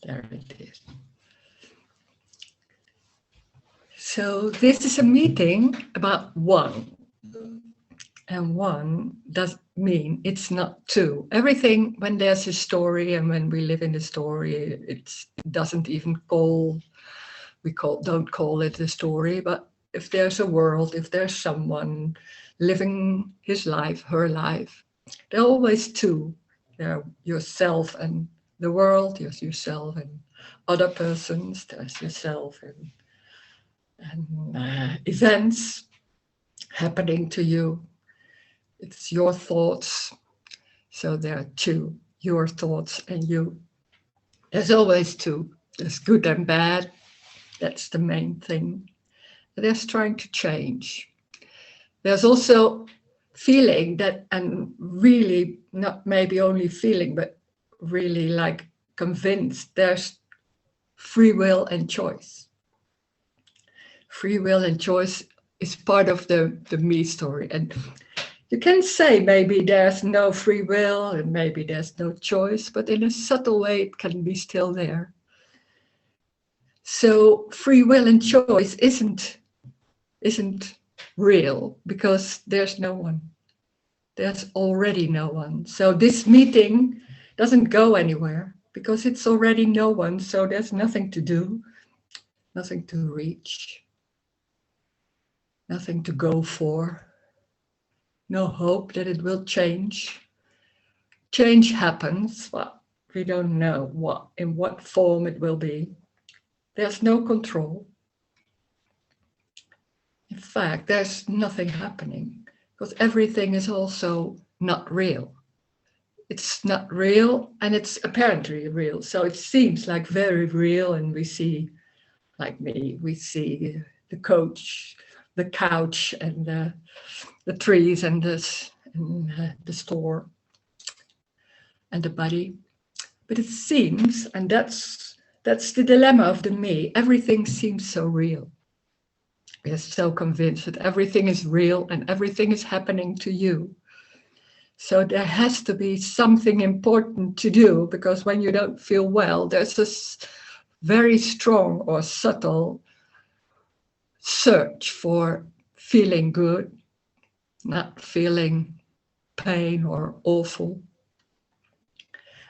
There it is. So this is a meeting about one. And one does mean it's not two. Everything, when there's a story and when we live in the story, it doesn't even don't call it a story, but if there's a world, if there's someone living his life, her life, there are always two. There are yourself and the world, there's yourself and other persons, there's yourself and events happening to you. It's your thoughts. So there are two, your thoughts and you. There's always two. There's good and bad. That's the main thing. There's trying to change. There's also feeling that, and really not maybe only feeling, but really like convinced there's free will and choice. Free will and choice is part of the me story. And you can say maybe there's no free will and maybe there's no choice, but in a subtle way it can be still there. So free will and choice isn't real because there's no one. There's already no one. So this meeting doesn't go anywhere because it's already no one. So there's nothing to do, nothing to reach, nothing to go for. No hope that it will change. Change happens, but we don't know in what form it will be. There's no control. In fact, there's nothing happening because everything is also not real. It's not real and it's apparently real. So it seems like very real, and we see, like me, we see the couch and the trees and the store and the body. But it seems, and that's the dilemma of the me, everything seems so real. We are so convinced that everything is real and everything is happening to you. So there has to be something important to do, because when you don't feel well, there's this very strong or subtle search for feeling good, not feeling pain or awful.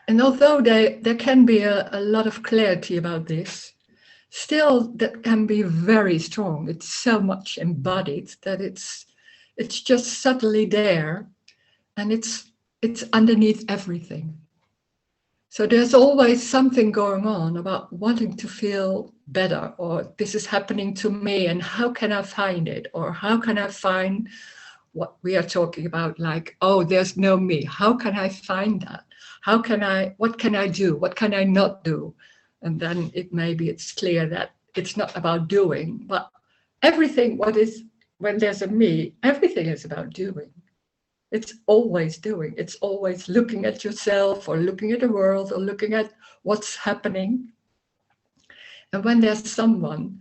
And although there can be a lot of clarity about this, still that can be very strong. It's so much embodied that it's just subtly there, and it's underneath everything. So there's always something going on about wanting to feel better, or this is happening to me and how can I find it? Or how can I find what we are talking about, like, oh, there's no me. How can I find that? What can I do? What can I not do? And then it's clear that it's not about doing, but everything, when there's a me, everything is about doing. It's always doing. It's always looking at yourself or looking at the world or looking at what's happening. And when there's someone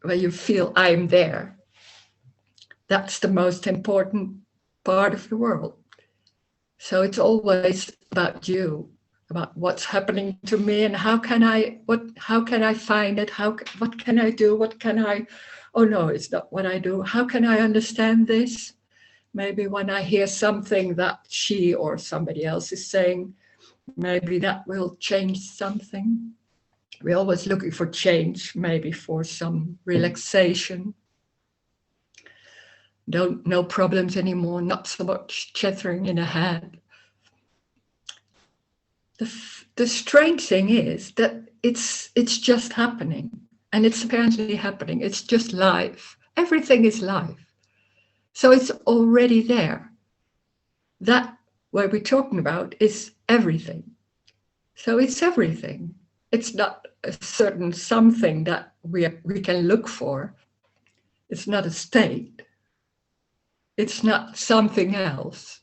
where you feel I'm there, that's the most important part of the world. So it's always about you, about what's happening to me and how can I find it? What can I do? Oh no, it's not what I do. How can I understand this? Maybe when I hear something that she or somebody else is saying, maybe that will change something. We're always looking for change, maybe for some relaxation. No problems anymore, not so much chattering in the head. The strange thing is that it's just happening, and it's apparently happening. It's just life. Everything is life. So it's already there. That what we're talking about is everything. So it's everything. It's not a certain something that we can look for. It's not a state. It's not something else.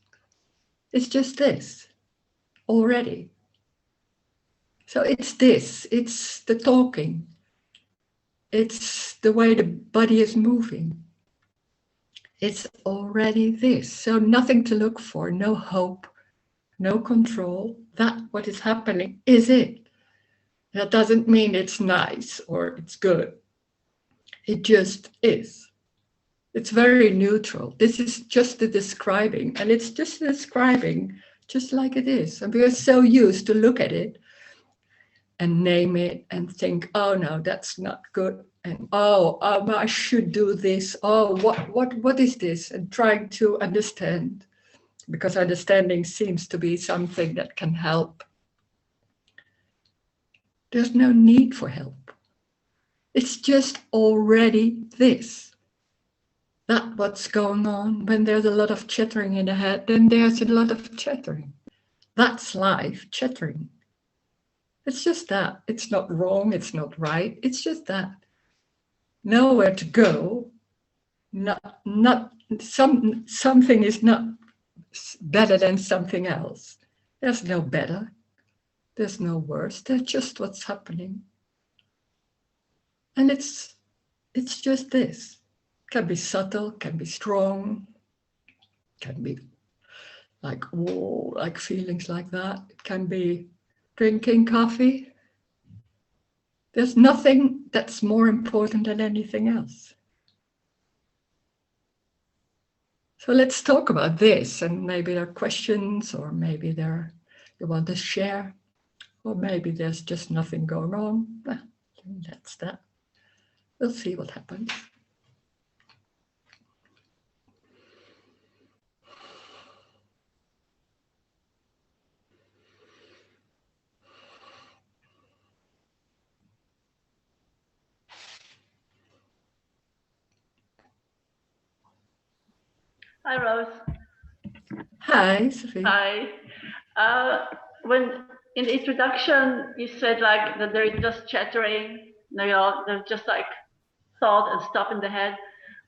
It's just this already. So it's this. It's the talking. It's the way the body is moving. It's already this. So nothing to look for, no hope, no control. That what is happening is it. That doesn't mean it's nice or it's good. It just is. It's very neutral. This is just the describing, and it's just describing just like it is. And we are so used to look at it and name it and think, oh no, that's not good. And I should do this. Oh, what is this? And trying to understand, because understanding seems to be something that can help. There's no need for help. It's just already this. That what's going on. When there's a lot of chattering in the head, then there's a lot of chattering. That's life, chattering. It's just that. It's not wrong, it's not right. It's just that. Nowhere to go. Something is not better than something else. There's no better. There's no worse. There's just what's happening. And it's just this. Can be subtle, can be strong, can be like, whoa, like feelings like that. It can be drinking coffee. There's nothing that's more important than anything else. So let's talk about this, and maybe there are questions, or maybe you want to share, or maybe there's just nothing going on. Well, that's that. We'll see what happens. Hi, Rose. Hi, Sophie. Hi. When in the introduction you said like that there is just chattering, there's just like thought and stuff in the head.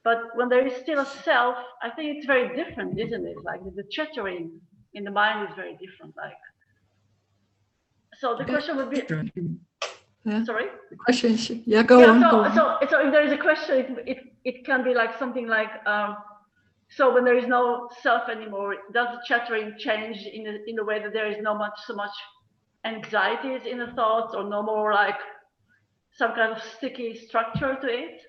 But when there is still a self, I think it's very different, isn't it? Like the chattering in the mind is very different. Like, so the question would be, yeah. sorry? The question is, yeah, go on. So if there is a question, it can be like something like, so when there is no self anymore, does the chattering change in a way that there is so much anxieties in the thoughts, or no more like some kind of sticky structure to it?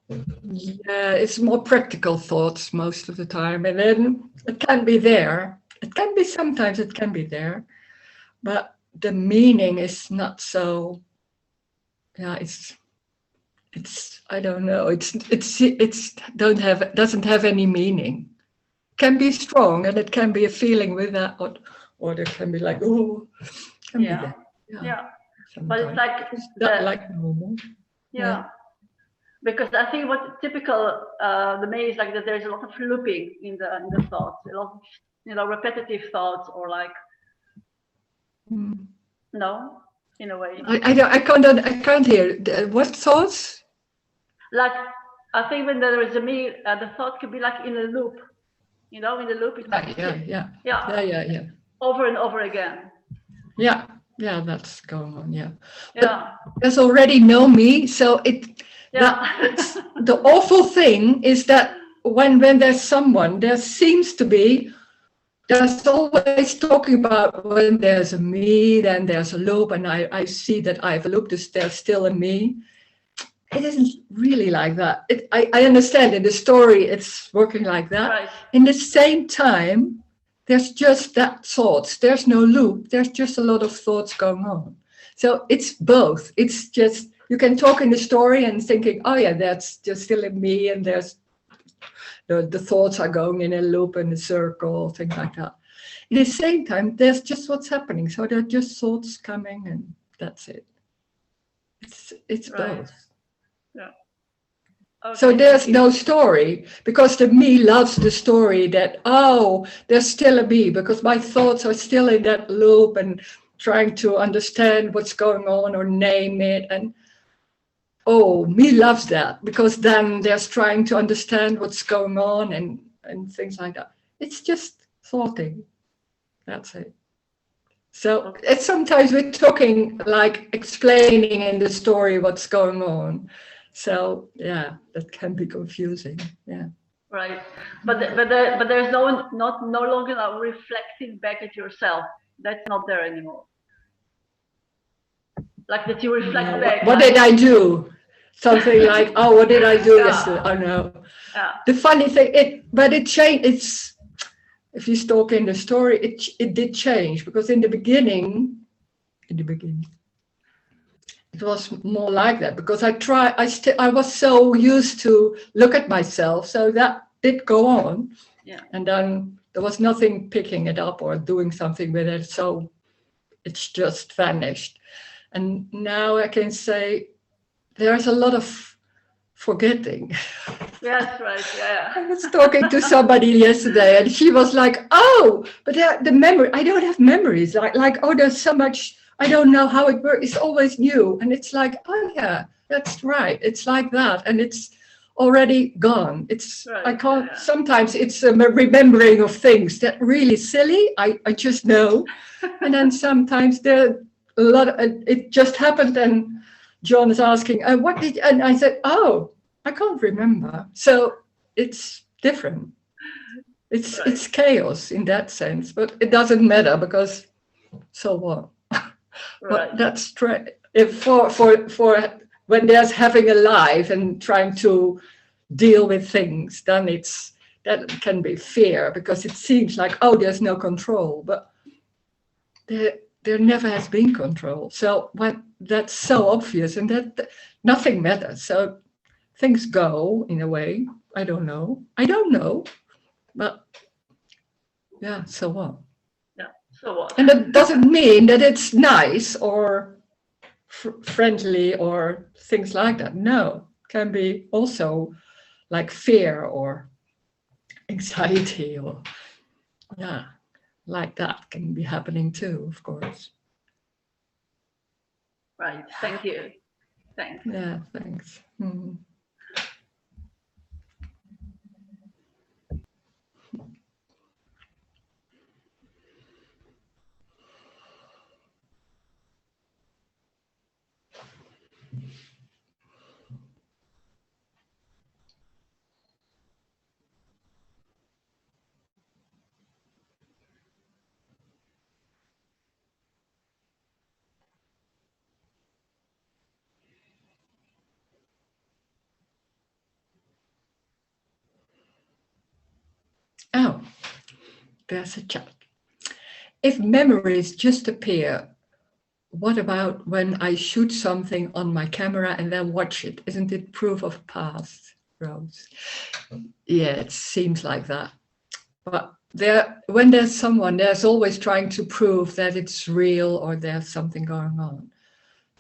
Yeah, it's more practical thoughts most of the time, and then it can be there. It can be sometimes it can be there, but the meaning is not so. Yeah, it's I don't know. It's doesn't have any meaning. Can be strong, and it can be a feeling with that, or there can be like, oh, can be that. Yeah. But it's like it's not like normal. Yeah. Because I think what typical the me is like that there's a lot of looping in the thoughts, a lot of repetitive thoughts, or like no, in a way. I can't hear. What thoughts? Like, I think when there is a me, the thought could be like in a loop. In the loop, it's like yeah. Over and over again. Yeah, that's going on. Yeah. But there's already no me, so the awful thing is that when there's someone, there's always talking about when there's a me, then there's a loop, and I see that I've looped, there's still a me. It isn't really like that. I understand in the story it's working like that. Right. In the same time, there's just that thoughts. There's no loop. There's just a lot of thoughts going on. So it's both. It's just, you can talk in the story and thinking, oh yeah, that's just still in me, and there's the thoughts are going in a loop and a circle, things like that. At the same time, there's just what's happening. So there are just thoughts coming, and that's it. It's right. both. Yeah. Okay. So there's no story, because the me loves the story that, oh, there's still a me, because my thoughts are still in that loop and trying to understand what's going on or name it. And oh, me loves that, because then there's trying to understand what's going on and things like that. It's just thoughting. That's it. So it's sometimes we're talking like explaining in the story what's going on. So yeah, that can be confusing. Yeah. Right, but there's no longer now reflecting back at yourself. That's not there anymore. Like that you reflect No, back. what like, did I do? Something like, oh, what did I do Yeah. yesterday? Oh no. Yeah. The funny thing, but it changed. It's, if you stalk in the story, it did change, because in the beginning, it was more like that, because I was so used to look at myself, so that did go on. Yeah. And then there was nothing picking it up or doing something with it, so it's just vanished. And now I can say there's a lot of forgetting. Yes, right. Yeah. I was talking to somebody yesterday, and she was like, "Oh, but the memory, I don't have memories. Like, oh, there's so much, I don't know how it works. It's always new." And it's like, oh yeah, that's right. It's like that, and it's already gone. It's Right, I can't. yeah. Sometimes it's a remembering of things that really silly. I just know, and then sometimes there a lot. It just happened, and John is asking, "What did?" And I said, "Oh, I can't remember." So it's different. It's Right. it's chaos in that sense, but it doesn't matter, because so what? Right. But that's if for when there's having a life and trying to deal with things, then that can be fear, because it seems like, oh, there's no control, but there never has been control. So when that's so obvious, and that nothing matters, so things go in a way. I don't know, but yeah, so what? Yeah. So what? And that doesn't mean that it's nice or friendly or things like that. No, it can be also like fear or anxiety, or yeah, like that can be happening too, of course. Right. Thank you. Thanks. Yeah, thanks. Oh, there's a chat. If memories just appear, what about when I shoot something on my camera and then watch it? Isn't it proof of past, Rose? Yeah, it seems like that. But when there's someone, there's always trying to prove that it's real or there's something going on.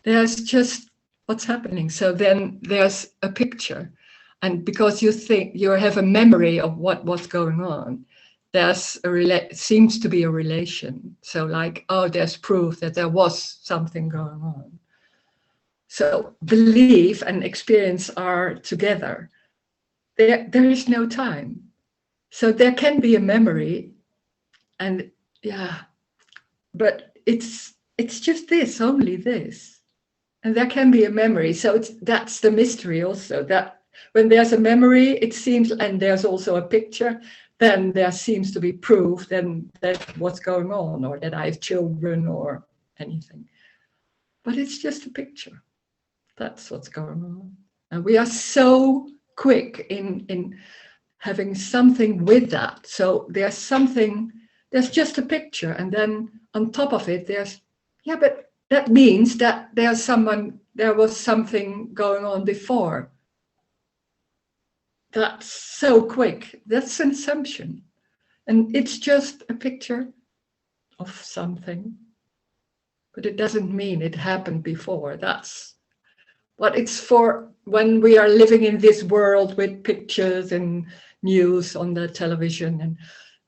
There's just what's happening. So then there's a picture. And because you think you have a memory of what's going on, there's seems to be a relation. So like, oh, there's proof that there was something going on. So belief and experience are together. There is no time. So there can be a memory, and yeah, but it's just this, only this. And there can be a memory. So that's the mystery also, that when there's a memory, it seems, and there's also a picture, then there seems to be proof then that what's going on, or that I have children or anything. But it's just a picture. That's what's going on. And we are so quick in having something with that. So there's just a picture, and then on top of it, but that means that there was something going on before. That's so quick. That's an assumption. And it's just a picture of something. But it doesn't mean it happened before. But it's for when we are living in this world with pictures and news on the television, and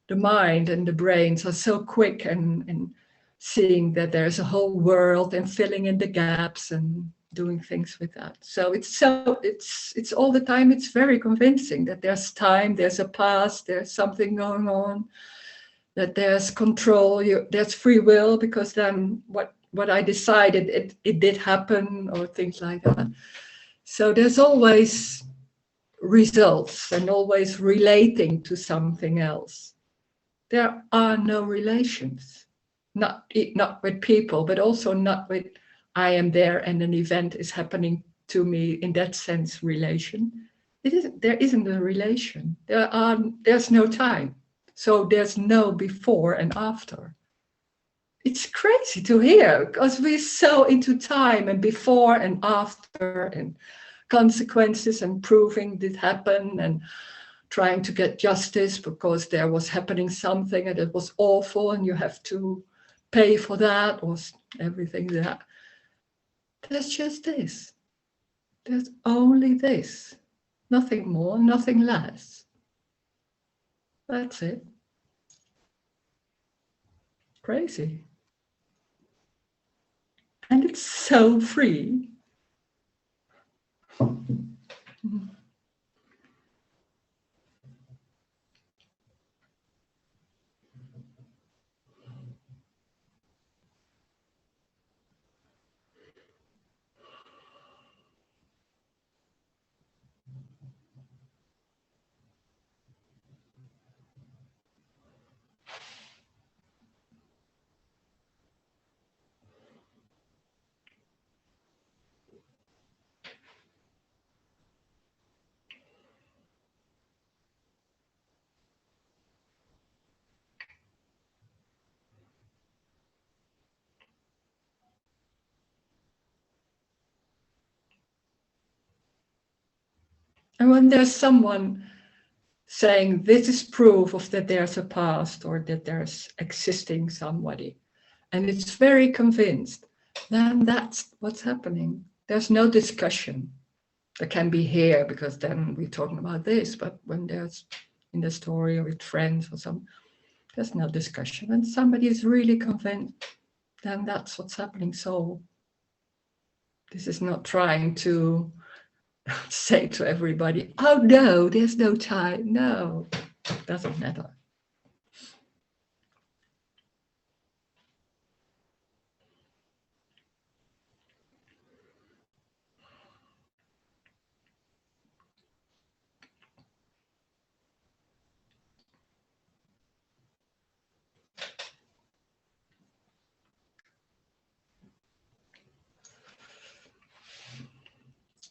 the mind and the brains are so quick and seeing that there's a whole world and filling in the gaps and doing things with that. So it's all the time, it's very convincing that there's time, there's a past, there's something going on, that there's control, there's free will, because then what I decided, it did happen, or things like that. So there's always results and always relating to something else. There are no relations, not with people, but also not with I am there and an event is happening to me in that sense relation. There isn't a relation. There's no time. So there's no before and after. It's crazy to hear because we're so into time and before and after and consequences and proving did happen and trying to get justice because there was happening something and it was awful and you have to pay for that or everything that. There's just this. There's only this. Nothing more, nothing less. That's it. Crazy. And it's so free. And when there's someone saying this is proof of that there's a past or that there's existing somebody, and it's very convinced, then that's what's happening. There's no discussion. There can be here because then we're talking about this, but when there's in the story or with friends or something, there's no discussion. When somebody is really convinced, then that's what's happening. So this is not trying to say to everybody, oh no, there's no time. No, it doesn't matter.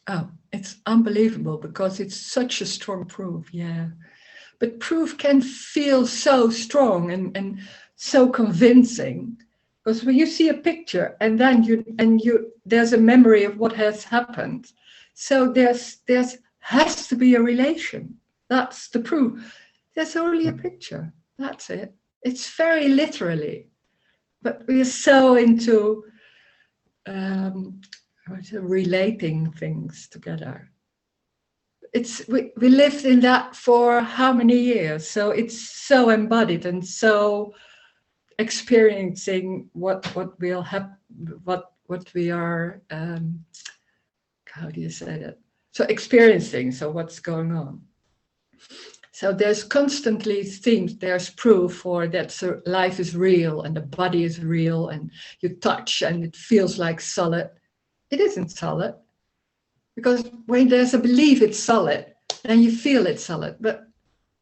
Oh, it's unbelievable because it's such a strong proof, yeah. But proof can feel so strong and so convincing. Because when you see a picture and then there's a memory of what has happened. So there's has to be a relation. That's the proof. There's only a picture. That's it. It's very literally. But we're so into relating things together. We lived in that for how many years? So it's so embodied and so experiencing what we'll have, what we are. How do you say that? So experiencing. So what's going on? So there's constantly themes. There's proof for that. So life is real and the body is real, and you touch and it feels like solid. It isn't solid. Because when there's a belief it's solid, then you feel it's solid. But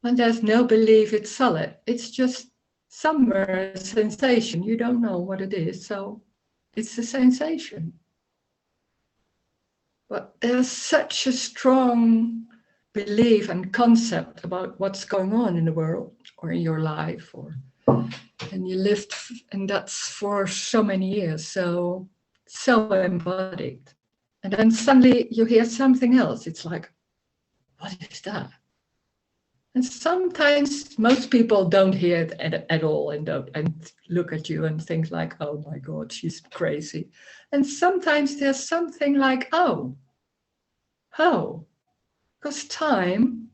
when there's no belief it's solid, it's just somewhere a sensation. You don't know what it is, so it's a sensation. But there's such a strong belief and concept about what's going on in the world or in your life, and you lived, and that's for so many years, so embodied. And then suddenly you hear something else. It's like, what is that? And sometimes most people don't hear it at all and look at you and think like, oh my God, she's crazy. And sometimes there's something like, oh, because time,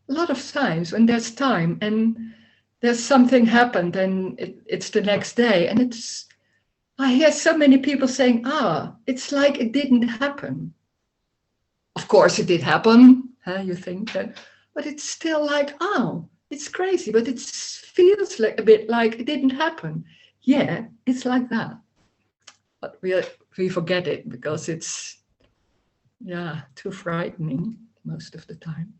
a lot of times when there's time and there's something happened and it's the next day and I hear so many people saying, it's like it didn't happen. Of course it did happen, you think that, but it's still like, it's crazy, but it feels like a bit like it didn't happen. Yeah, it's like that. But we forget it because it's, too frightening most of the time.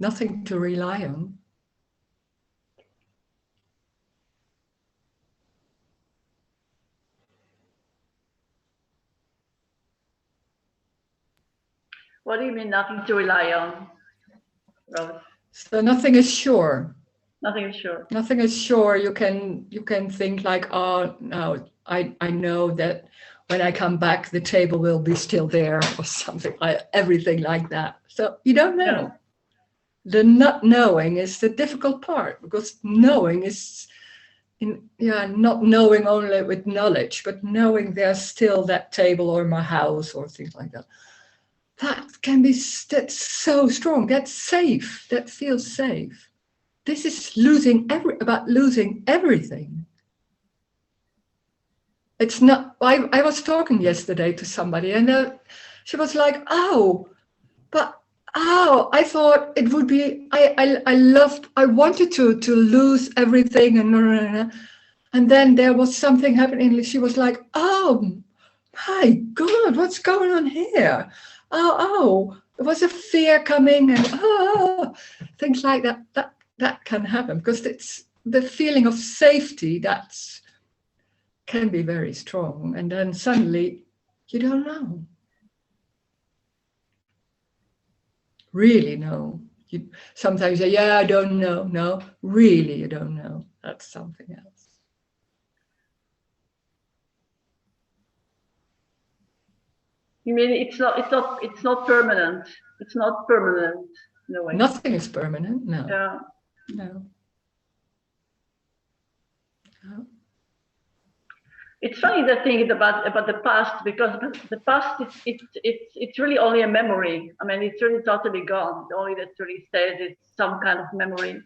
nothing to rely on. What do you mean nothing to rely on, Rose? So nothing is sure. Nothing is sure. Nothing is sure. You can think like, oh no, I know that when I come back the table will be still there or something, like everything like that. So you don't know. Yeah. The not knowing is the difficult part, because knowing is not knowing only with knowledge, but knowing there's still that table or my house or things like that. That can be, that's so strong. That's safe. That feels safe. This is about losing everything. It's not, I was talking yesterday to somebody and she was like, I thought it would be, I wanted to lose everything and then there was something happening and she was like, oh my God, what's going on here? There was a fear coming and things like that. That can happen because it's the feeling of safety that's can be very strong, and then suddenly you don't know. Really know. You sometimes say, yeah, I don't know. No, really you don't know. That's something else. You mean it's not permanent. It's not permanent in a way. Nothing is permanent, no. Yeah. No. No. It's funny that thing about the past, because the past it's really only a memory. I mean, it's really totally gone. The only that really stays is some kind of memory.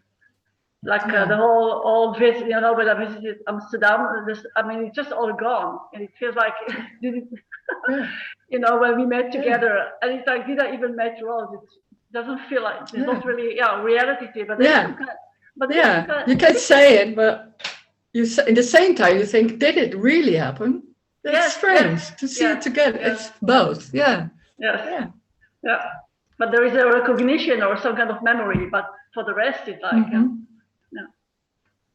Like the whole visit, when I visited Amsterdam, it's just all gone, and it feels like when we met together, and it's like, did I even met Rose? It doesn't feel like there's not really reality to it, but you can say it, but you in the same time you think, did it really happen? It's strange to see it together. It's both. Yeah. Yes. Yeah. But there is a recognition or some kind of memory, but for the rest it's like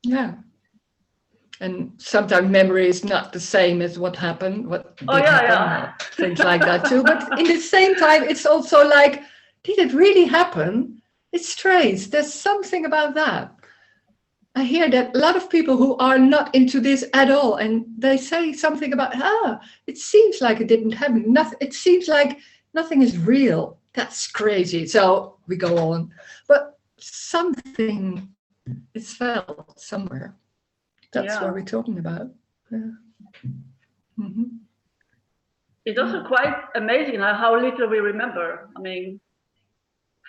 yeah. And sometimes memory is not the same as what happened, things like that too. But in the same time, it's also like, did it really happen? It's strange. There's something about that. I hear that a lot of people who are not into this at all, and they say something about, it seems like it didn't happen. It seems like nothing is real. That's crazy. So we go on. But something is felt somewhere. That's what we're talking about. Yeah. Mm-hmm. It's also quite amazing how little we remember. I mean,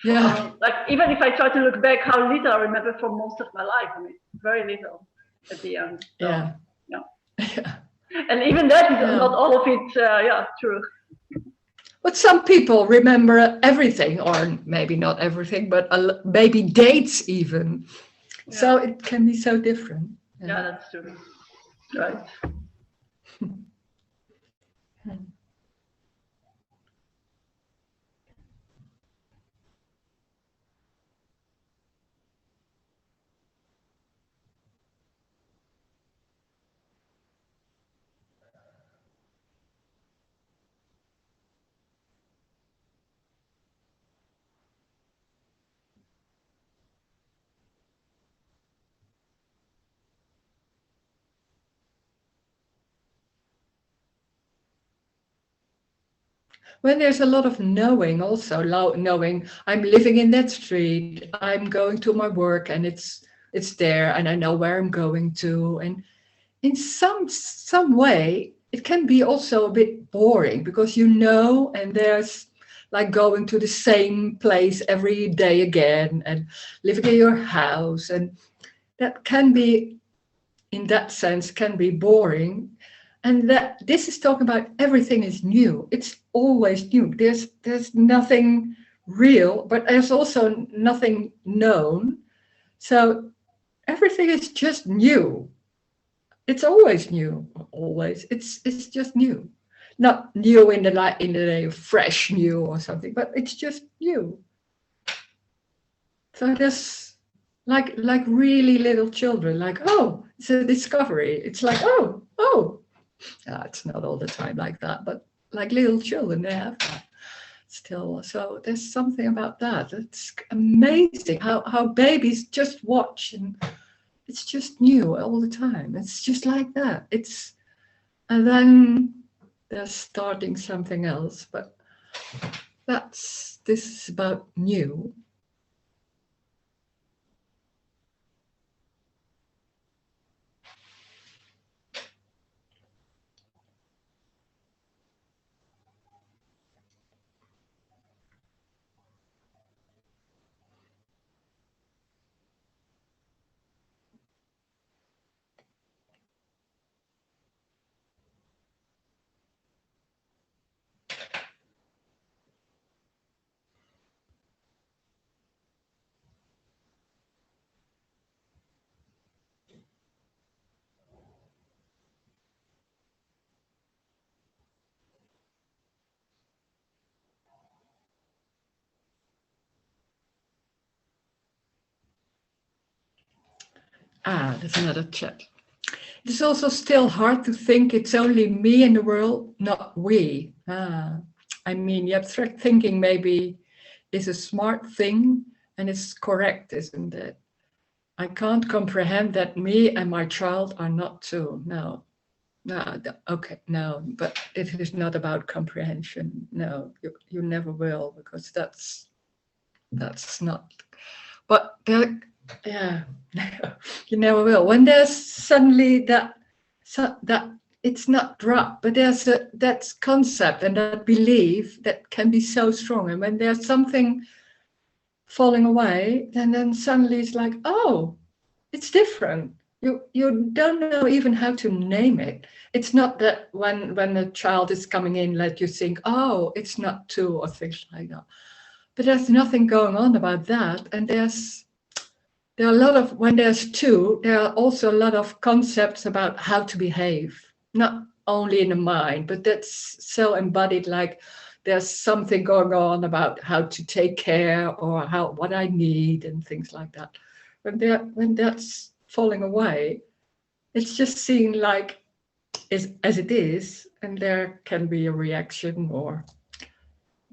like even if I try to look back, how little I remember for most of my life. I mean, very little at the end. So, yeah. And even that is not all of it. True. But some people remember everything, or maybe not everything, but maybe dates even. Yeah. So it can be so different. Yeah, that's true. Right. When there's a lot of knowing, also knowing I'm living in that street, I'm going to my work, and it's there, and I know where I'm going to, and in some way it can be also a bit boring, because and there's like going to the same place every day again and living in your house, and that can be, in that sense, can be boring. And that this is talking about everything is new. It's always new. There's nothing real, but there's also nothing known. So everything is just new. It's always new. Always. It's just new. Not new in the fresh new or something, but it's just new. So there's like really little children, like, oh, it's a discovery. It's like, oh. It's not all the time like that, but like little children, they have that still. So there's something about that. It's amazing how babies just watch, and it's just new all the time. It's just like that. And then they're starting something else, but this is about new. There's another chat. It's also still hard to think it's only me in the world, not we. I mean, the abstract thinking maybe is a smart thing, and it's correct, isn't it? I can't comprehend that me and my child are not two. No, okay, no, but it is not about comprehension. No, you never will, because that's not. But there, yeah, you never will. When there's suddenly that it's not dropped, but there's that concept and that belief that can be so strong. And when there's something falling away, then suddenly it's like, oh, it's different. You don't know even how to name it. It's not that when a child is coming in that you think, oh, it's not two or things like that. But there's nothing going on about that. And there are a lot of, when there's two, there are also a lot of concepts about how to behave, not only in the mind, but that's so embodied, like there's something going on about how to take care or what I need and things like that. When that's falling away, it's just seen like as it is, and there can be a reaction or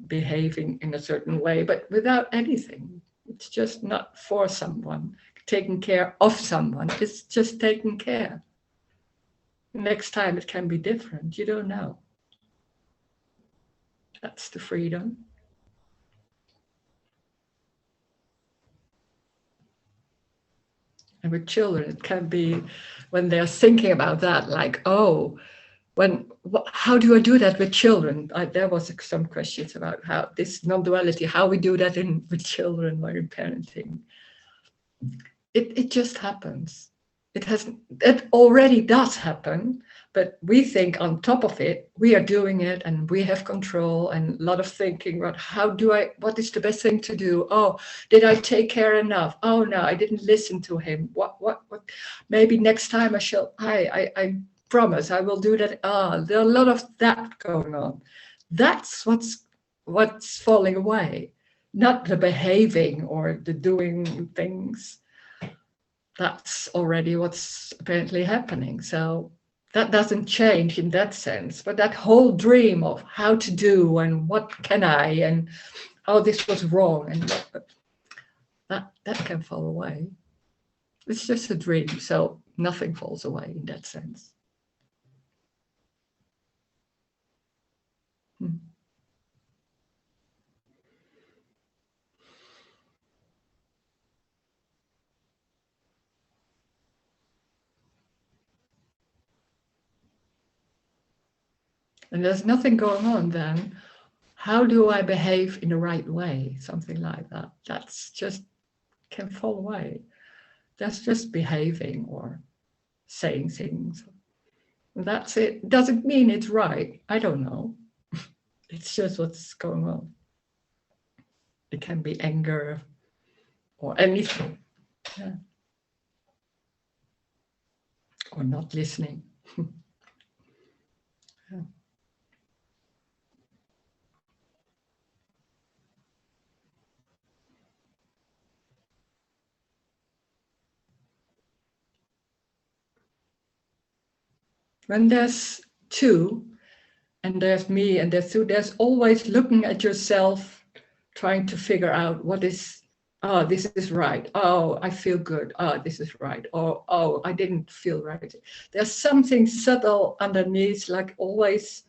behaving in a certain way, but without anything. It's just not for someone, taking care of someone. It's just taking care. Next time it can be different. You don't know. That's the freedom. And with children, it can be when they're thinking about that, like, oh, how do I do that with children? There was some questions about how this non-duality, how we do that with children or in parenting. It just happens. It already does happen, but we think on top of it, we are doing it and we have control, and a lot of thinking about what is the best thing to do? Oh, did I take care enough? Oh no, I didn't listen to him. What maybe next time I promise I will do that. There are a lot of that going on. That's what's falling away, not the behaving or the doing things. That's already what's apparently happening. So that doesn't change in that sense. But that whole dream of how to do and what can I and oh, this was wrong and that can fall away. It's just a dream, so nothing falls away in that sense. And there's nothing going on then. How do I behave in the right way? Something like that. That's just can fall away. That's just behaving or saying things. That's it. Doesn't mean it's right. I don't know. It's just what's going on. It can be anger or anything. Yeah. Or not listening. Yeah. when there's two, and there's me and there's two, there's always looking at yourself, trying to figure out what is, oh, this is right. Oh, I feel good. Oh, this is right. Or, oh, I didn't feel right. There's something subtle underneath, like always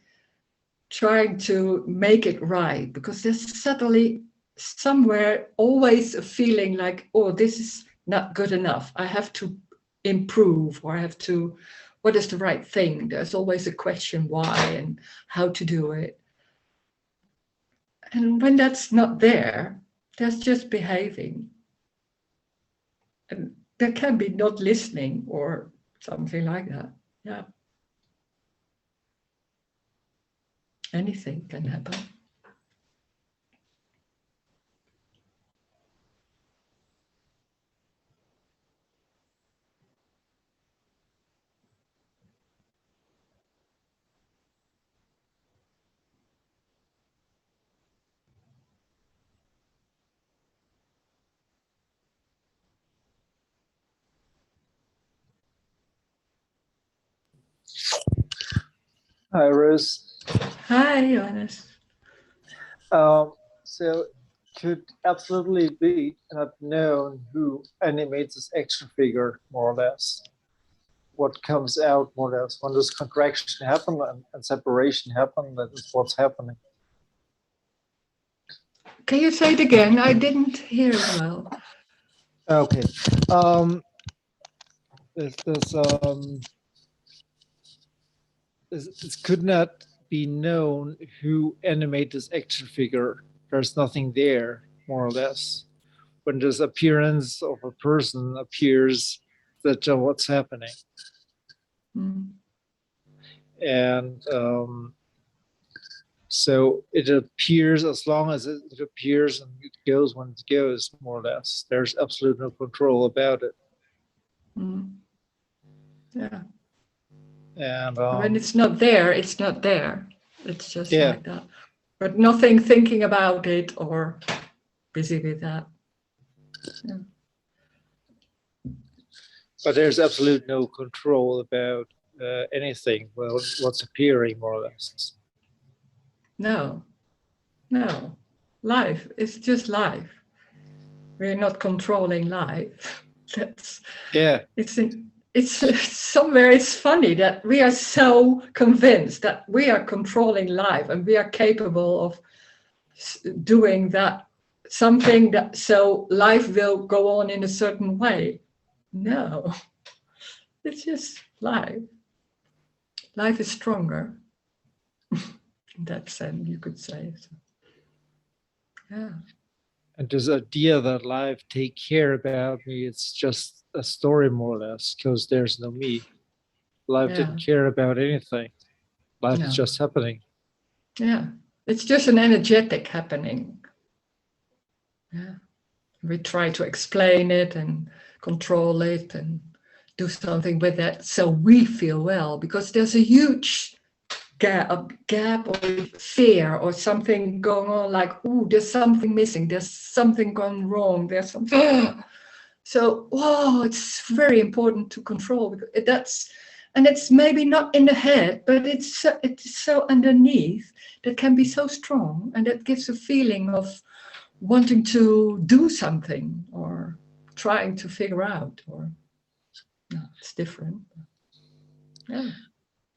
trying to make it right, because there's subtly somewhere always a feeling like, oh, this is not good enough. I have to improve, or I have to, what is the right thing? There's always a question why and how to do it. And when that's not there, there's just behaving. And there can be not listening or something like that. Yeah. Anything can happen. Hi, Rose. Hi, Johannes. So could absolutely be not known who animates this action figure, more or less. What comes out, more or less, when this contraction happen and separation happen, that is what's happening. Can you say it again? I didn't hear it well. Okay. This could not be known who animates this action figure. There's nothing there, more or less. When this appearance of a person appears, that's what's happening. Mm. And so it appears as long as it appears, and it goes when it goes, more or less. There's absolutely no control about it. Mm. Yeah. And when it's not there, it's not there. It's just yeah. like that. But nothing thinking about it or busy with that. Yeah. But there's absolutely no control about anything. Well, what's appearing, more or less. No. Life is just life. We're not controlling life. That's it's somewhere. It's funny that we are so convinced that we are controlling life and we are capable of doing that, something that so life will go on in a certain way. No, it's just life. Life is stronger. In that sense, you could say. So, yeah. And this idea that life take care about me, it's just a story, more or less, because there's no me. Life didn't care about anything. Life is just happening. Yeah, it's just an energetic happening. Yeah, we try to explain it and control it and do something with that so we feel well, because there's a huge gap or fear or something going on, like, oh, there's something missing, there's something gone wrong, there's something. So, whoa, it's very important to control, because and it's maybe not in the head, but it's so underneath that can be so strong, and that gives a feeling of wanting to do something or trying to figure out, or no, it's different. Yeah.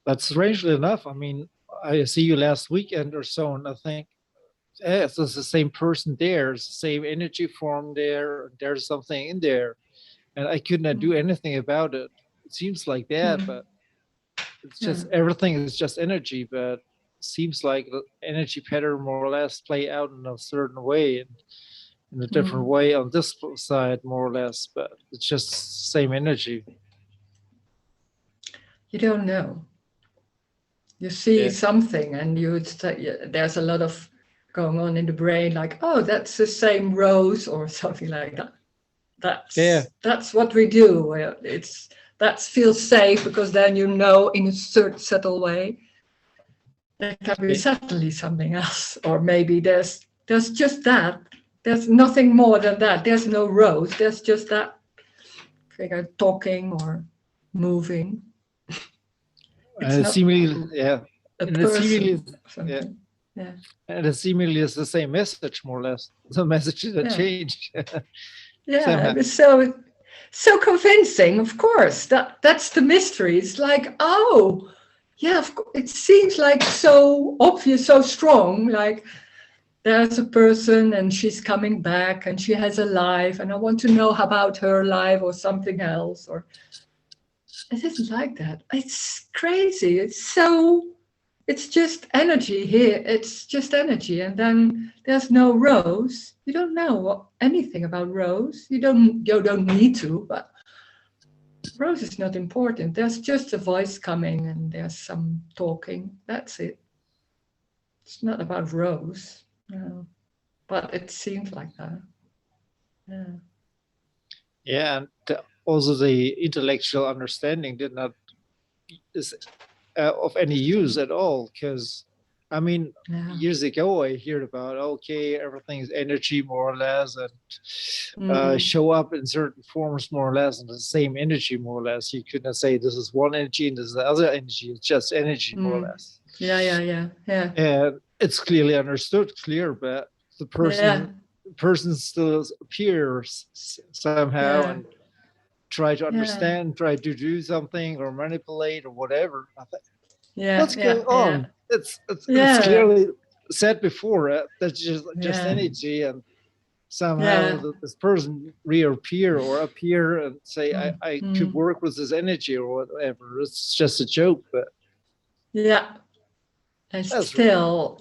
But strangely enough, I mean, I see you last weekend or so, and I think, yes, it's the same person there, it's the same energy form there, there's something in there. And I could not do anything about it. It seems like that, but it's just everything is just energy, but it seems like the energy pattern more or less play out in a certain way and in a different way on this side, more or less, but it's just same energy. You don't know. You see something and there's a lot of going on in the brain, like, oh, that's the same Rose or something like that. That's what we do. That feels safe, because then you know in a certain subtle way there can be suddenly something else, or maybe there's just that. There's nothing more than that. There's no Rose. There's just that figure talking or moving. It's And not seemingly, yeah. a And it seemingly, person or something. Yeah. and it seemingly is the same message, more or less. The message that Yeah. changed. Yeah, Somehow. it was so convincing. Of course, that's the mystery. It's like, oh, yeah, it seems like so obvious, so strong. Like there's a person and she's coming back and she has a life, and I want to know about her life or something else. Or it isn't like that. It's crazy. It's just energy here. It's just energy. And then there's no Rose. You don't know anything about Rose. You don't need to, but Rose is not important. There's just a voice coming and there's some talking. That's it. It's not about Rose. No. But it seems like that. Yeah. Yeah, and also the intellectual understanding did not is of any use at all, because I mean, Yeah. years ago I heard about, okay, everything is energy more or less, and show up in certain forms more or less, and the same energy more or less. You could not say this is one energy and this is the other energy. It's just energy more or less. Yeah. And it's clearly understood, clear, but the person still appears somehow and try to understand, try to do something or manipulate or whatever. I think, what's going on? It's clearly said before. That's just energy, and somehow this person reappear or appear and say, I could work with this energy or whatever. It's just a joke, but and still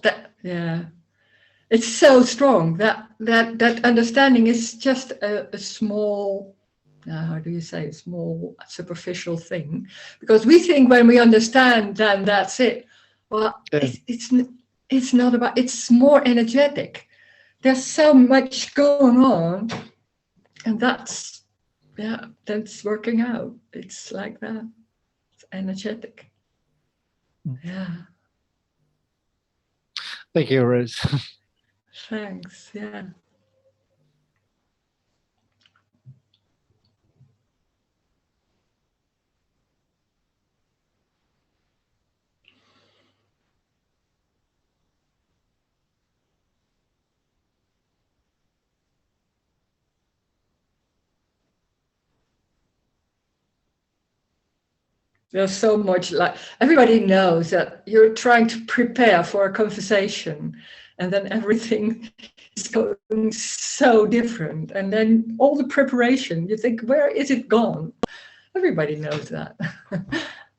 it's so strong that understanding is just a small. How do you say, a small superficial thing, because we think when we understand, then that's it. Well, it's not about, it's more energetic. There's so much going on, and that's working out. It's like that. It's energetic. Yeah. Thank you, Rose. Thanks. Yeah. There's so much, like everybody knows that you're trying to prepare for a conversation, and then everything is going so different. And then all the preparation, you think, where is it gone? Everybody knows that.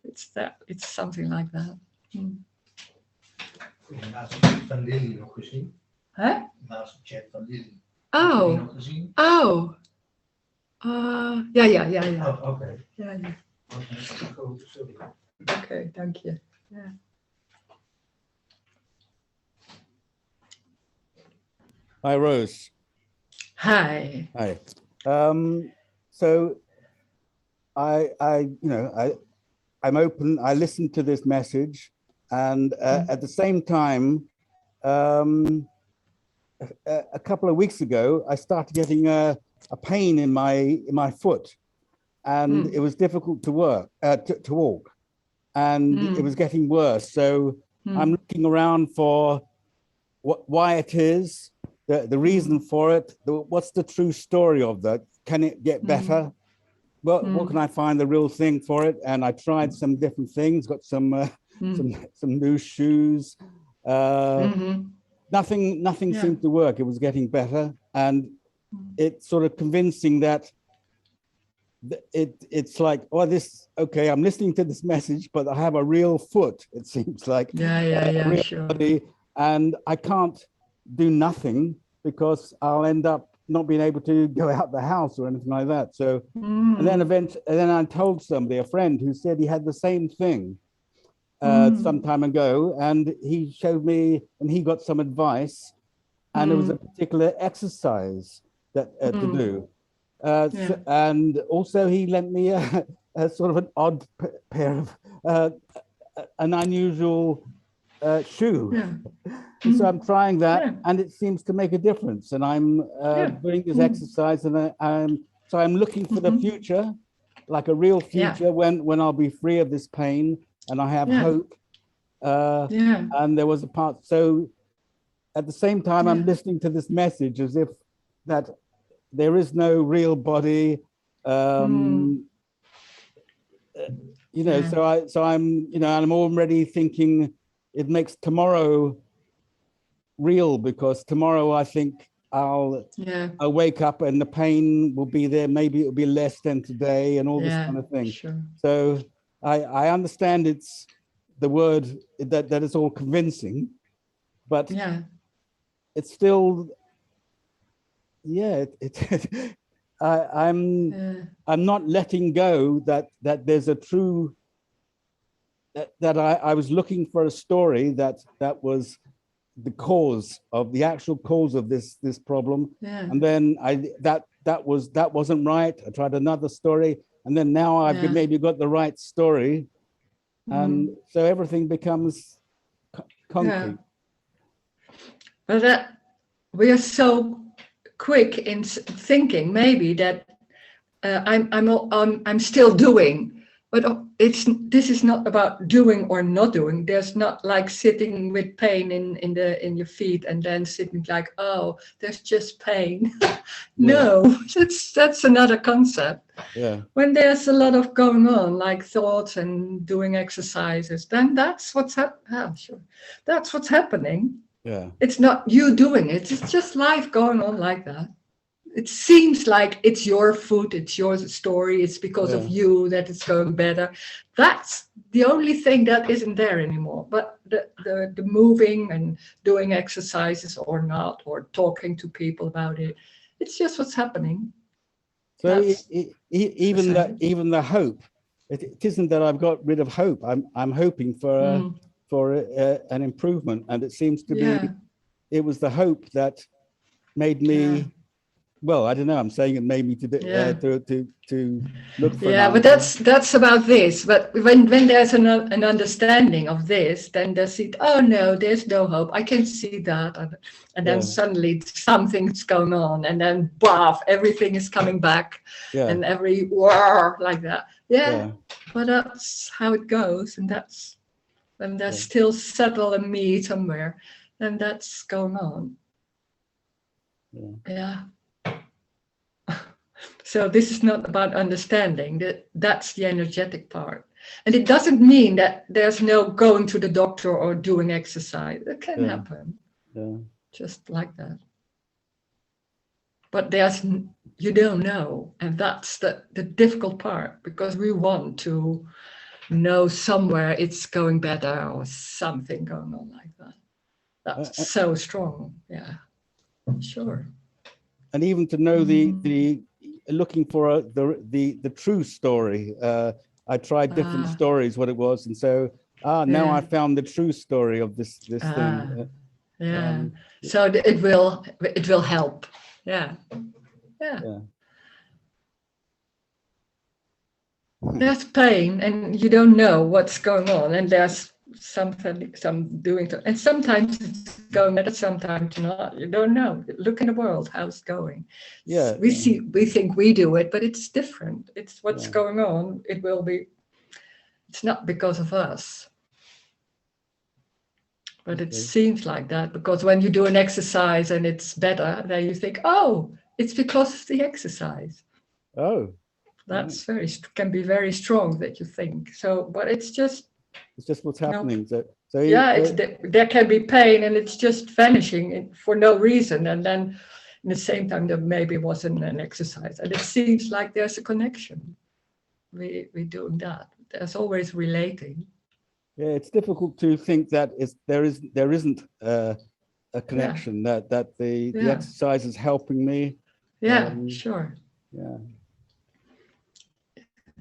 It's something like that. Huh? Oh. Yeah. Oh, okay. Yeah. Okay, thank you. Yeah. Hi, Rose. Hi. Hi. So I'm open. I listened to this message, and at the same time, a couple of weeks ago, I started getting a pain in my foot, and it was difficult to walk, and it was getting worse. So I'm looking around for why it is, the reason for it, what's the true story of that? Can it get better? Well, what can I find the real thing for it? And I tried some different things, got some new shoes. Nothing seemed to work. It was getting better, and it's sort of convincing that it's like, oh, okay, I'm listening to this message, but I have a real foot, it seems like. Yeah, sure. Body, and I can't do nothing because I'll end up not being able to go out the house or anything like that. So, and then I told somebody, a friend, who said he had the same thing some time ago, and he showed me, and he got some advice, and it was a particular exercise that to do. And also he lent me a sort of an odd pair of an unusual shoe. And so I'm trying that, and it seems to make a difference. And I'm doing this exercise, and I'm looking for the future, like a real future when I'll be free of this pain, and I have Yeah. hope. Yeah. And there was a part. So at the same time, I'm Yeah. listening to this message as if that there is no real body. You know, Yeah. so I'm, you know, I'm already thinking it makes tomorrow real, because tomorrow I think I'll wake up and the pain will be there. Maybe it'll be less than today, and all this kind of thing. Sure. So I understand it's the word that is all convincing, but it's still, I'm not letting go that there's a true, that I was looking for a story that was the cause of the actual cause of this problem. And then that wasn't right. I tried another story, and then now I've maybe got the right story, and so everything becomes concrete. But we are so quick in thinking maybe that I'm still doing, but this is not about doing or not doing. There's not like sitting with pain in your feet and then sitting like, oh, there's just pain. No, that's another concept. When there's a lot of going on, like thoughts and doing exercises, then that's what's that's what's happening. It's not you doing it. It's just life going on like that. It seems like it's your food, it's your story, it's because of you that it's going better. That's the only thing that isn't there anymore. But the moving and doing exercises or not, or talking to people about it, it's just what's happening. So even the hope, it isn't that I've got rid of hope. I'm hoping for an improvement, and it seems to be it was the hope that made me. Well, I don't know. I'm saying it made me to look for. Yeah, but that's about this. But when there's an understanding of this, then there's it. Oh no, there's no hope. I can see that, and then suddenly something's going on, and then wow, everything is coming back, and every war like that. But that's how it goes, and that's when there's still subtle and me somewhere, and that's going on. So this is not about understanding. That's the energetic part. And it doesn't mean that there's no going to the doctor or doing exercise. It can happen. Just like that. But you don't know. And that's the difficult part, because we want to know somewhere it's going better or something going on like that. That's so strong. Yeah, sure. And even to know the looking for the true story. I tried different stories, what it was, and so now I found the true story of this thing. So it will help. Yeah. There's pain, and you don't know what's going on, and there's some doing to, and sometimes it's going better, sometimes not. You don't know. Look in the world, how it's going. We think we do it, but it's different. It's what's going on. It's not because of us. But it seems like that, because when you do an exercise and it's better, then you think, oh, it's because of the exercise. That's can be very strong that you think. So, but it's just what's happening. There can be pain, and it's just vanishing for no reason. And then, in the same time, there maybe wasn't an exercise, and it seems like there's a connection. We doing that. There's always relating. Yeah, it's difficult to think that there isn't a connection, that the exercise is helping me. Sure.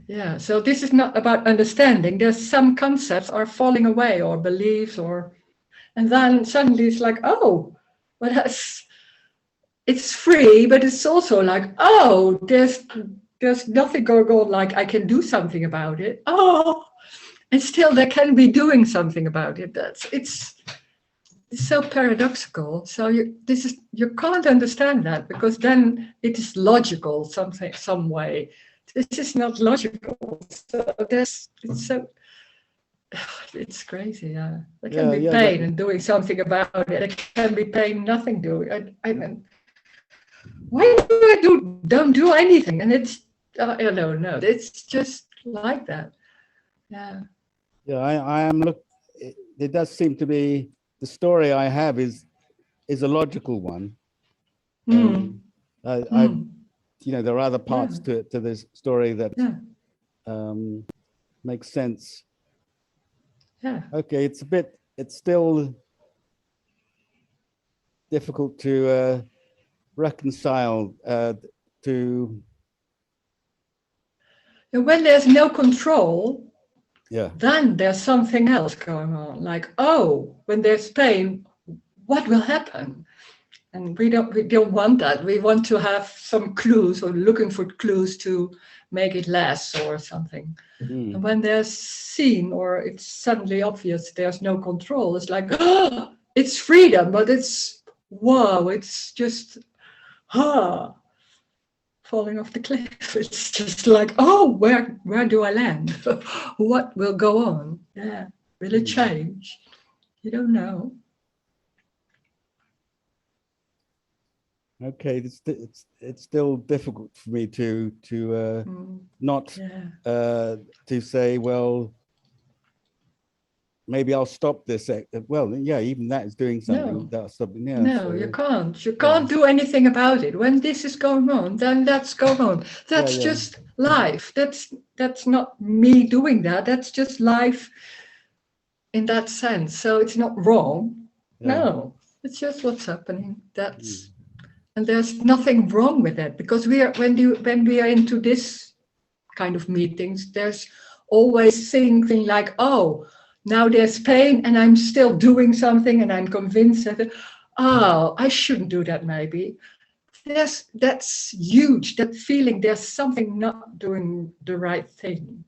Yeah, so this is not about understanding. There's some concepts are falling away, or beliefs, and then suddenly it's like, oh, but it's free, but it's also like, oh, there's nothing going on, like I can do something about it. Oh, and still there can be doing something about it. It's so paradoxical. So you can't understand that, because then it is logical some way. This is not logical. So it's crazy. Yeah, there can be pain and doing something about it. There can be pain, nothing doing. I mean, why do I don't do anything? And it's I don't know. It's just like that. Yeah. Yeah, I am it does seem to be the story I have is a logical one. There are other parts to this story that makes sense. Yeah. Okay, it's still difficult to reconcile to. And when there's no control, Yeah. then there's something else going on. Like, oh, when there's pain, what will happen? And we don't want that. We want to have some clues, or looking for clues to make it less or something. And when there's seen, or it's suddenly obvious there's no control, it's like, oh, it's freedom, but it's whoa, it's just falling off the cliff. It's just like, oh, where do I land? What will go on? Yeah, will it change? You don't know. Okay, it's still difficult for me to not to say, well, maybe I'll stop this. Well, yeah, even that is doing something. No. That's something. Yeah, no, so, you can't. You can't do anything about it. When this is going on, then that's going on. That's just life. That's not me doing that. That's just life in that sense. So it's not wrong. Yeah. No, it's just what's happening. And there's nothing wrong with that, because when we are into this kind of meetings, there's always something like, oh, now there's pain and I'm still doing something and I'm convinced that, oh, I shouldn't do that maybe. That's huge, that feeling there's something not doing the right thing.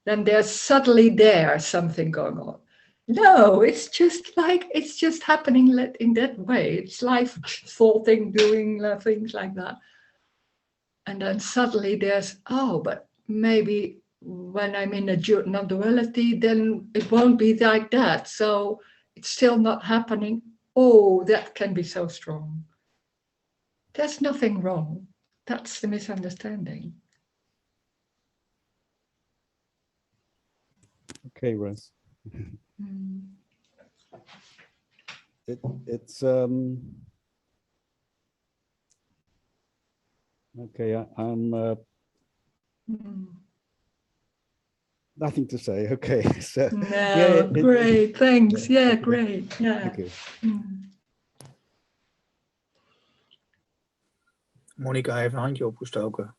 Then there's suddenly something going on. No, it's just happening in that way. It's life thoughting, doing things like that. And then suddenly there's, oh, but maybe when I'm in a non-duality, then it won't be like that. So it's still not happening. Oh, that can be so strong. There's nothing wrong. That's the misunderstanding. Okay, Rose. It's okay. I'm nothing to say. Okay, so no, great, thanks. Yeah, great. Yeah. Okay. Monica heeft een handje opgestoken.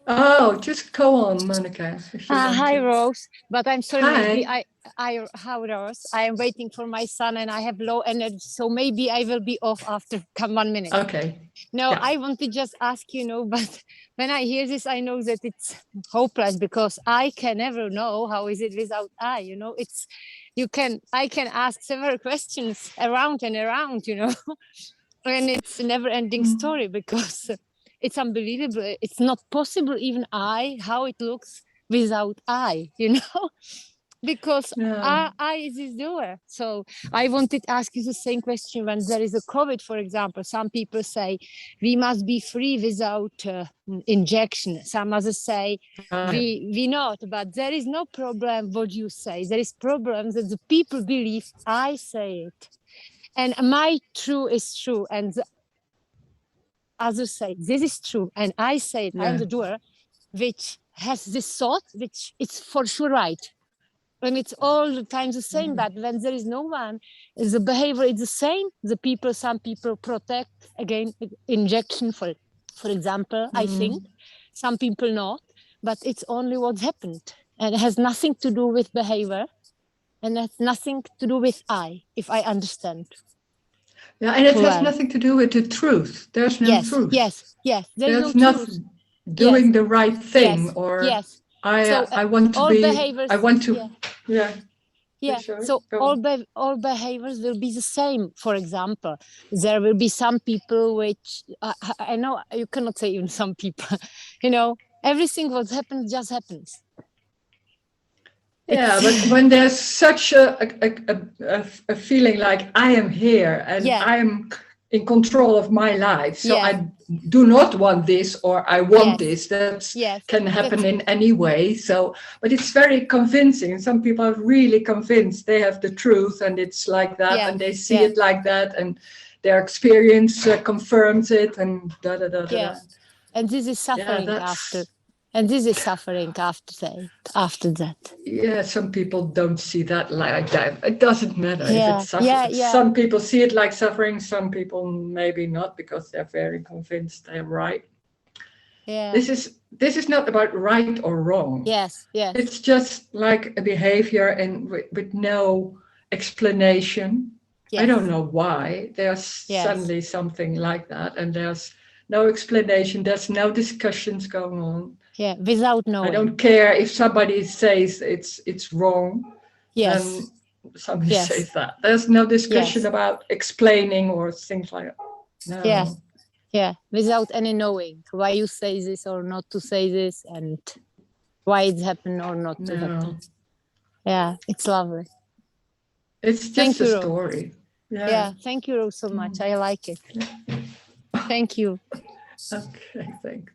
Oh, just go on, Monica. Hi, Rose. But I'm sorry, Hi. maybe hi, Rose. I am waiting for my son and I have low energy, so maybe I will be off after 1 minute. Okay. No, Yeah. I want to just ask, but when I hear this, I know that it's hopeless, because I can never know how is it without I, I can ask several questions around and around, and it's a never ending story, because it's unbelievable. It's not possible, even how it looks without I, because I is this doer. So I wanted to ask you the same question. When there is a COVID, for example, some people say we must be free without injection. Some others say we not, but there is no problem what you say. There is problem that the people believe I say it. And my true is true. And the others say this is true. And I say it, I'm the doer, which has this thought, which it's for sure right. And it's all the time the same, but when there is no one, the behavior is the same. Some people protect against injection, for example, I think. Some people not, but it's only what's happened. And it has nothing to do with behavior, and has nothing to do with I, if I understand. Yeah, and it has nothing to do with the truth. There's no truth. Yes. There's no truth. Doing the right thing, or I want to be. Behaviors, I want to. Yeah. Sure. So all behaviors will be the same. For example, there will be some people which I know you cannot say even some people. Everything what happens just happens. Yeah, but when there's such a feeling like I am here and Yeah. I'm in control of my life, so Yeah. I do not want this or I want this, that Yes. can happen That's- in any way. So, but it's very convincing. Some people are really convinced they have the truth and it's like that, Yeah. and they see Yeah. it like that, and their experience confirms it, and da da da da. Yes. And this is suffering after. And this is suffering after that. Yeah, some people don't see that like that. It doesn't matter if Yeah, it's suffering. yeah. Some people see it like suffering, some people maybe not because they're very convinced they're right. Yeah. This is not about right or wrong. Yes, yes. It's just like a behavior and with no explanation. Yes. I don't know why. There's suddenly something like that, and there's no explanation. There's no discussions going on. Yeah, without knowing. I don't care if somebody says it's wrong. Yes. Then somebody says that. There's no discussion about explaining or things like that. No. Yes. Yeah, without any knowing why you say this or not to say this and why it's happened or not to happen. Yeah, it's lovely. It's just a story. Yeah, thank you, Rose, so much. I like it. Thank you. Okay, thanks.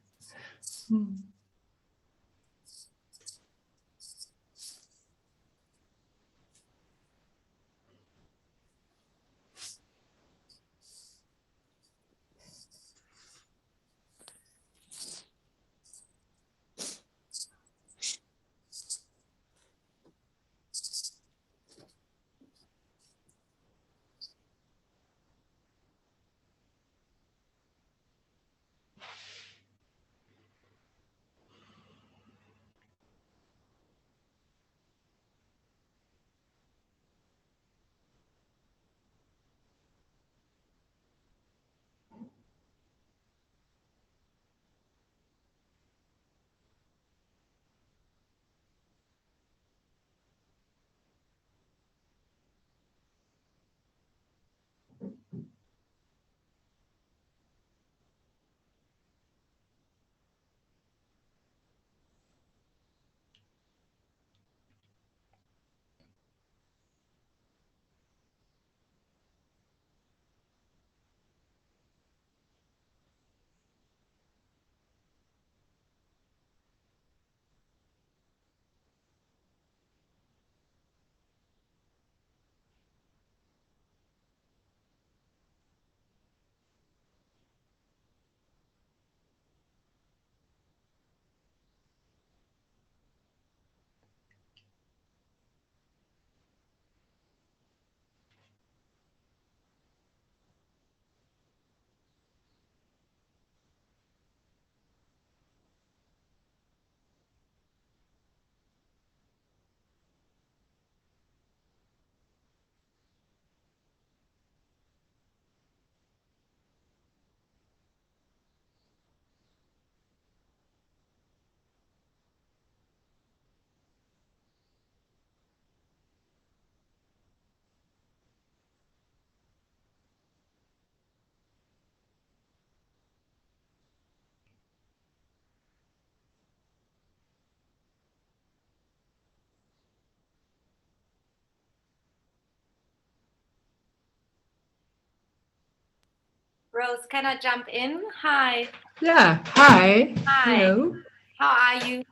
Rose, can I jump in? Hi. Yeah, hi. Hi. Hello. How are you?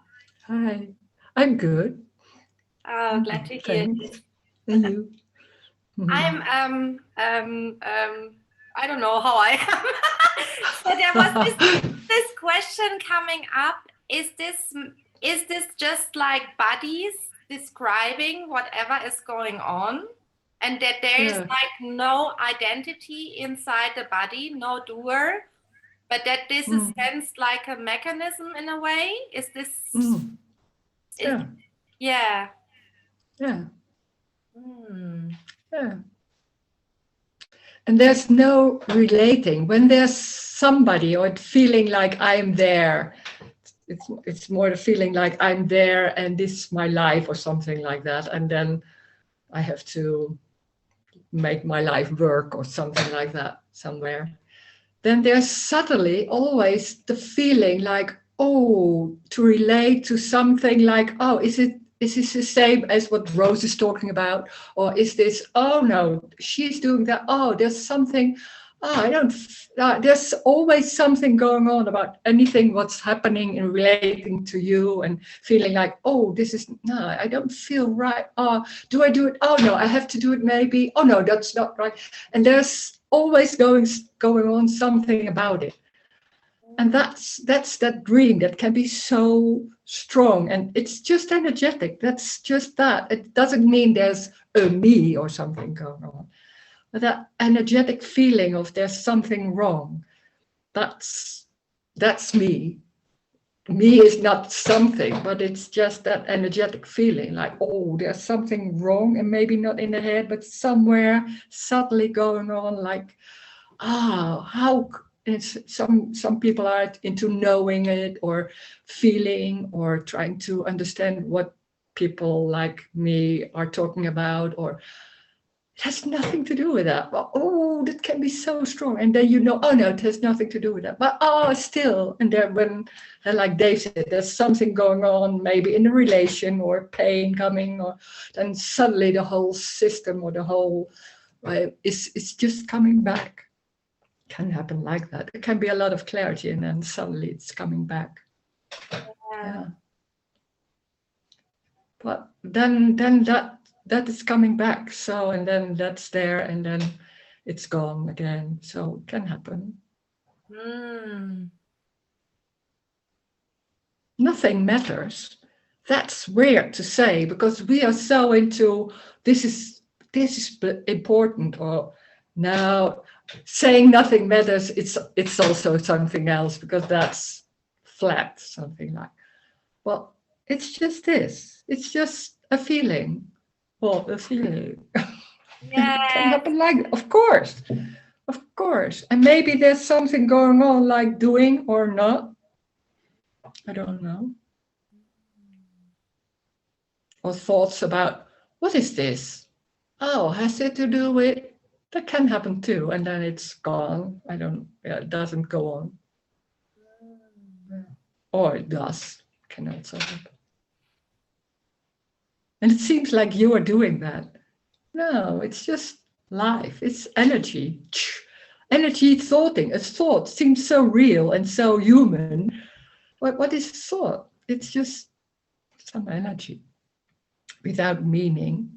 Hi. I'm good. Oh, glad to hear Thanks. And you? I'm I don't know how I am. So there was this question coming up. Is this just like bodies describing whatever is going on? And that there is like no identity inside the body, no doer, but that this is sensed like a mechanism in a way? Is this Yeah. Yeah. Yeah. Yeah. And there's no relating. When there's somebody or feeling like I'm there, it's more the feeling like I'm there and this is my life or something like that. And then I have to make my life work or something like that somewhere. Then there's subtly always the feeling like, oh, to relate to something like, oh, is it is this the same as what Rose is talking about? Or is this, oh no, she's doing that. Oh, there's something, there's always something going on about anything what's happening and relating to you and feeling like, oh, this is, no, I don't feel right. Oh, do I do it? Oh no, I have to do it maybe. Oh no, that's not right. And there's always going on something about it. And that's that dream that can be so strong, and it's just energetic. That's just that. It doesn't mean there's a me or something going on, but that energetic feeling of there's something wrong. That's me. Me is not something, but it's just that energetic feeling, like, oh, there's something wrong, and maybe not in the head, but somewhere subtly going on, like, how. It's some people are into knowing it or feeling or trying to understand what people like me are talking about, or it has nothing to do with that. But, oh, that can be so strong. And then oh no, it has nothing to do with that. But still, and then when, like Dave said, there's something going on, maybe in a relation or pain coming, or then suddenly the whole system or the whole it's just coming back. Can happen like that. It can be a lot of clarity, and then suddenly it's coming back. Yeah. But then that is coming back. So, and then that's there, and then it's gone again. So it can happen. Nothing matters. That's weird to say, because we are so into this is important, or now saying nothing matters, it's also something else, because that's flat, something like, well, it's just this. It's just a feeling. Well, a feeling. Yeah. It can happen like that. Of course. And maybe there's something going on, like doing or not. I don't know. Or thoughts about, what is this? Oh, has it to do with, that can happen too, and then it's gone. It doesn't go on. Or it does, can also happen. And it seems like you are doing that. No, it's just life, it's energy. Energy thoughting, a thought seems so real and so human. What is thought? It's just some energy without meaning.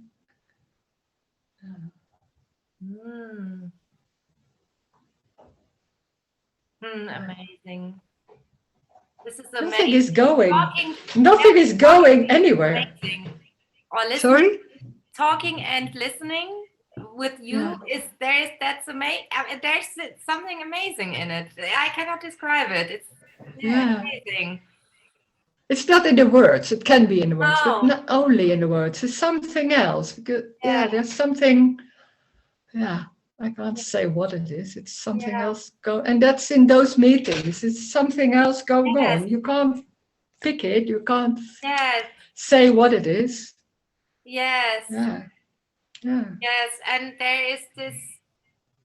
Amazing. This is amazing. Nothing is going. Nothing is going anywhere. Amazing. Or listening, Sorry? Talking and listening with you that's amazing. There's something amazing in it. I cannot describe it. It's amazing. It's not in the words. It can be in the words, but not only in the words. It's something else. Because, there's something. Yeah, I can't say what it is. It's something else and that's in those meetings. It's something else going on. You can't pick it. You can't say what it is. Yes. Yeah. Yes, and there is this.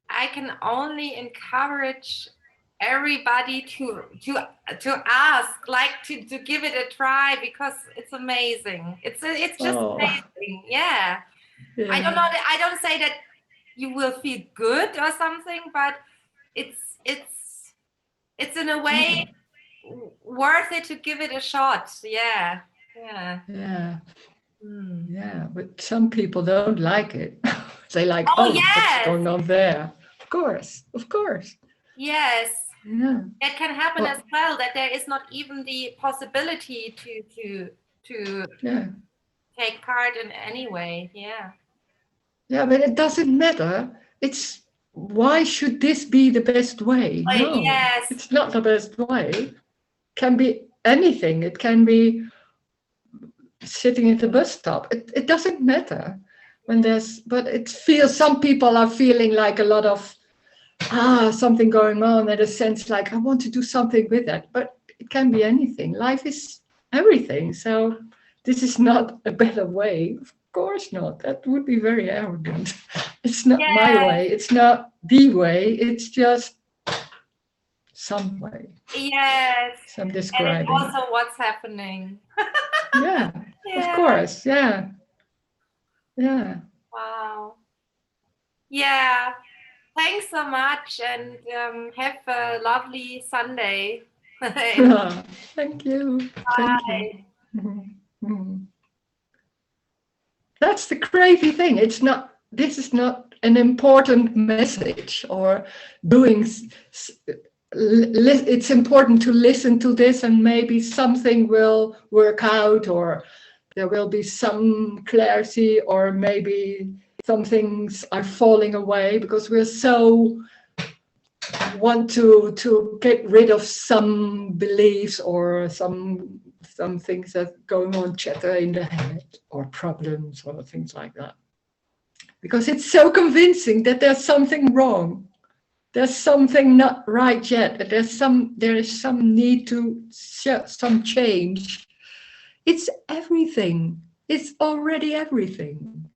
I can only encourage everybody to ask, like to give it a try, because it's amazing. It's just amazing. Yeah. I don't know. I don't say that you will feel good or something, but it's in a way worth it to give it a shot. Yeah. Yeah, but some people don't like it. They like, what's going on there? Of course. Yes. Yeah. It can happen as well, that there is not even the possibility to take part in any way. Yeah, but it doesn't matter. It's, why should this be the best way? No, it's not the best way. It can be anything. It can be sitting at the bus stop. It doesn't matter when but it feels, some people are feeling like a lot of something going on, in a sense like, I want to do something with that, but it can be anything. Life is everything. So this is not a better way. Of course not. That would be very arrogant. It's not my way. It's not the way. It's just some way. Yes. So I'm describing. And also what's happening. Yeah, of course. Yeah. Yeah. Wow. Yeah. Thanks so much, and have a lovely Sunday. Thank you. Thank you. Mhm. That's the crazy thing. This is not an important message or doing. It's important to listen to this and maybe something will work out, or there will be some clarity, or maybe some things are falling away because we're so want to get rid of some beliefs or some things that going on, chatter in the head, or problems or things like that, because it's so convincing that there's something wrong, there's something not right yet, that there is some need to some change. It's everything, it's already everything.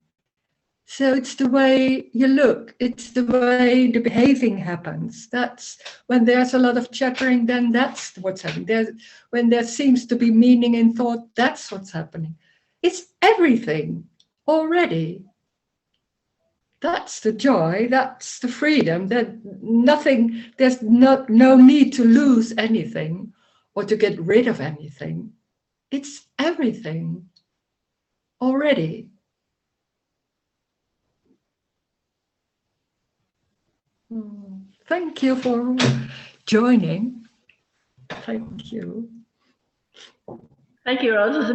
So it's the way you look, it's the way the behaving happens. That's when there's a lot of chattering, then that's what's happening. When there seems to be meaning in thought, that's what's happening. It's everything already. That's the joy, that's the freedom, that nothing, there's no need to lose anything or to get rid of anything. It's everything already. Thank you for joining. Thank you. Thank you, Rose.